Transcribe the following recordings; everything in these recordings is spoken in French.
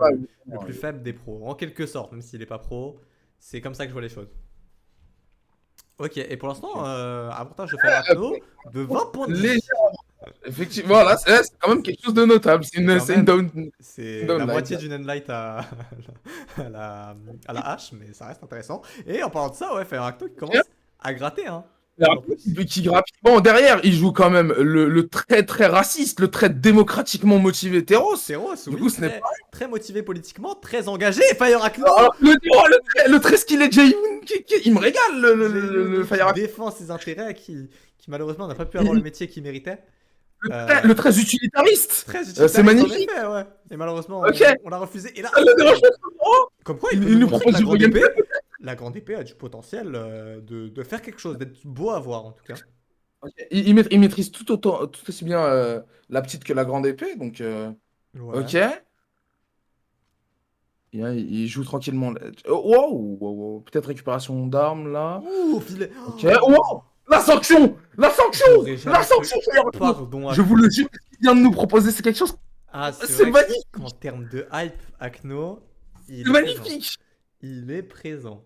Ouais, le plus faible des pros, en quelque sorte, même s'il est pas pro. C'est comme ça que je vois les choses. Ok, et pour l'instant, ok. avantage de Fireacno de 20 points de Léger, vie. effectivement, là, c'est quand même quelque chose de notable. C'est quand C'est une même, down, une c'est la downlight. moitié d'une endlight à la hache, mais ça reste intéressant. Et en parlant de ça, ouais, Fireacno qui commence à gratter, hein. En plus. Qui grappille. Bon, derrière, il joue quand même le très très raciste, le très démocratiquement motivé Terros. Teros, Du oui, coup, ce n'est pas. très motivé politiquement, très engagé. Fireacno Alors, le très skillé Jay, il me régale le Jaeyoon qui Fire. défend ses intérêts, qui malheureusement n'a pas pu avoir le métier qu'il méritait. Le très utilitariste. Très C'est utilitariste en magnifique. effet, ouais. Et malheureusement, Ok. on l'a refusé. Et là, Ça le dérange pas. comme quoi il peut Il nous nous montrer que propose du gameplay. la grande épée a du potentiel de faire quelque chose, d'être beau à voir en tout cas. Ok. Il maîtrise tout aussi bien la petite que la grande épée, donc Ouais. ok. Il joue tranquillement. Oh, wow, wow, wow. Peut-être récupération d'armes là. Ouh, filet. Ok. Oh, Wow. La sanction! La sanction! j'aurais La jamais cru. sanction! Pardon, Je vous Akno. le jure, ce qu'il vient de nous proposer, c'est quelque chose. Ah, c'est C'est vrai qu'en magnifique! termes de hype, Akno, il C'est est présent. magnifique! Il est présent.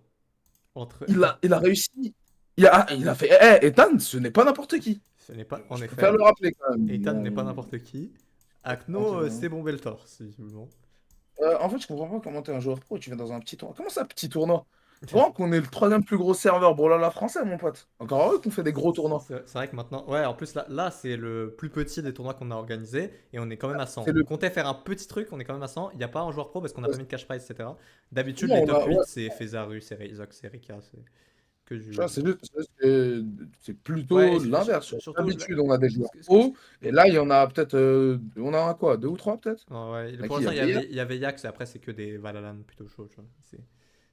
Entre. Il a réussi. Il a fait. Ethan, ce n'est pas n'importe qui. Ce n'est pas. En Je préfère effet, le rappeler quand même. Ethan n'est pas n'importe qui. Akno, Tranquillement. c'est bon Beltor, visiblement. En fait, je comprends pas comment t'es un joueur pro et tu viens dans un petit tournoi. Comment ça, petit tournoi? Vraiment qu'on est le troisième plus gros serveur Brawlhalla français, mon pote. Encore heureux qu'on fait des gros tournois. C'est vrai que maintenant, ouais, en plus là c'est le plus petit des tournois qu'on a organisé et on est quand même à 100. C'est On le. comptait faire un petit truc, on est quand même à 100. Il n'y a pas un joueur pro parce qu'on n'a pas mis de cash prize, etc. D'habitude, Non, les on top a. 8 Ouais, c'est Fezaru, c'est Reizoc, c'est Rika, c'est que tu vois, du. c'est Ouais, plutôt l'inverse. surtout. D'habitude, on a des joueurs Ce que je- pro. Et là, il y en a peut-être. On a un quoi? Deux ou trois, peut-être? Ouais, À pour qui il y l'instant, a Veilla? il y avait Yax et après, c'est que des Valalan plutôt chauds, tu vois.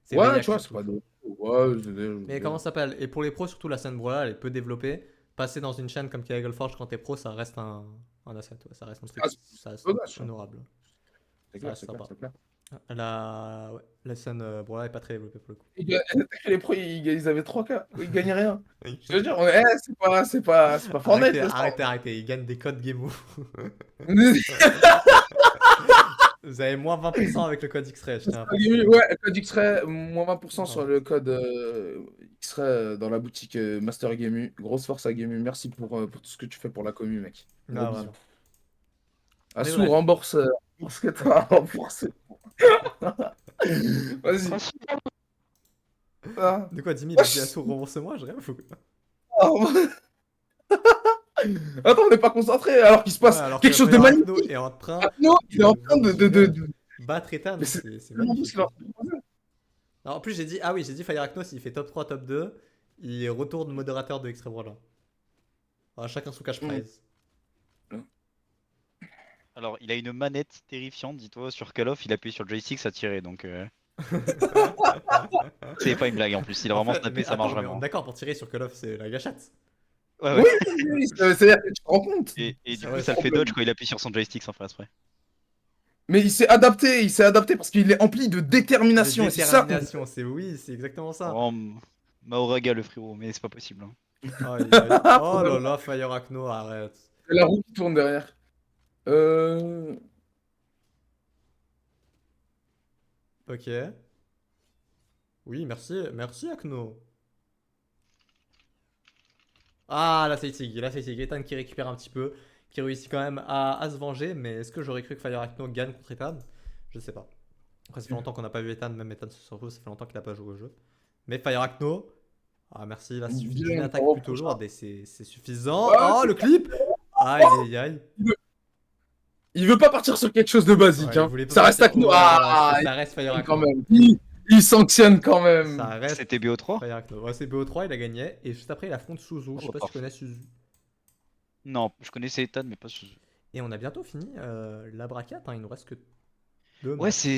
C'est Ouais, Veillac tu vois, c'est surtout. pas de. Ouais, Mais comment ça s'appelle? Et pour les pros, surtout la scène Brawlhalla, elle est peu développée. Passer dans une chaîne comme Forge quand t'es pro, ça reste un asset, ouais, ça reste un truc, Ah, ça reste c'est dommage, ça. honorable. C'est Ça clair, reste c'est clair, sympa. c'est clair. Ouais, la scène Brawlhalla est pas très développée pour le coup. Les pros, ils avaient 3K. Ils gagnaient rien. Oui. Je veux dire, c'est pas Fortnite, Arrêtez, n'est-ce pas? arrêtez, arrêtez, ils gagnent des codes Game. Vous avez moins 20% avec le code X-Ray, je tiens à préciser. Ouais, code X-Ray, moins 20% sur Voilà. le code X-Ray dans la boutique Master Gameu. Grosse force à Gameu. Merci pour tout ce que tu fais pour la commu, mec. Gros Ah, bisous. vraiment. Mais Assou, bref. rembourse ce que t'as à rembourser. Vas-y. Ah. De quoi, Jimmy, il a dit à Wesh. sourd, rembourse-moi, je rêve ou quoi? Attends, on n'est pas concentré alors qu'il se Ouais, passe alors quelque que chose de Fireacno magnifique. est en train Atno, il est en train de. battre Ethan, Mais c'est c'est tellement beau ce magnifique. qu'il est en train de proposer. Alors, en plus, j'ai dit Fireacno, s'il fait top 3, top 2, il retourne modérateur de Extreme Brawler. Alors, chacun sous cash prize. Alors, il a une manette terrifiante, dis-toi, sur Call of, il appuie sur le joystick, ça tirait, donc c'est pas une blague en plus, il a En vraiment fait, snappé, mais ça marche attends, mais on est vraiment. d'accord, pour tirer sur Call of, c'est la gâchette. Ouais, Oui, ouais. oui, c'est-à-dire que tu te rends compte. Et du Ah coup, ouais, ça le fait dodge quand il appuie sur son joystick sans faire exprès. Mais il s'est adapté parce qu'il est empli de de détermination et c'est ça qu'on. détermination, c'est exactement ça. Oh, Maoraga le frérot, mais c'est pas possible, hein. Aïe, aïe. Oh là là, Fireacno, arrête. C'est la roue qui tourne derrière. Euh... Ok. Oui, merci Acno. Ah, là c'est Tig. Ethan qui récupère un petit peu, qui réussit quand même à se venger, mais est-ce que j'aurais cru que Fireacno gagne contre Ethan? Je sais pas. Après, ça fait longtemps qu'on n'a pas vu Ethan, même Ethan se retrouve, ça fait longtemps qu'il n'a pas joué au jeu. Mais Fireacno, ah merci, là, il suffit d'une Bien, attaque bravo, plutôt prochain. lourde et c'est suffisant. Ouais, Oh, le clip! Aïe, aïe, aïe. il veut pas partir sur quelque chose de basique, Ouais, il hein. voulait pas Ça reste partir. Akno. Ouais, voilà, Ah, ça reste quand Fireacno. même. Il sanctionne quand même. Ça reste C'était BO3? Fireacno. Ouais, c'est BO3, il a gagné. Et juste après, il affronte Suzu. Je sais Oh, pas si tu parfait. connais Suzu. Non, je connaissais Ethan, mais pas Suzu. Et on a bientôt fini la braquette, hein. Il nous reste que deux Ouais, matchs. c'est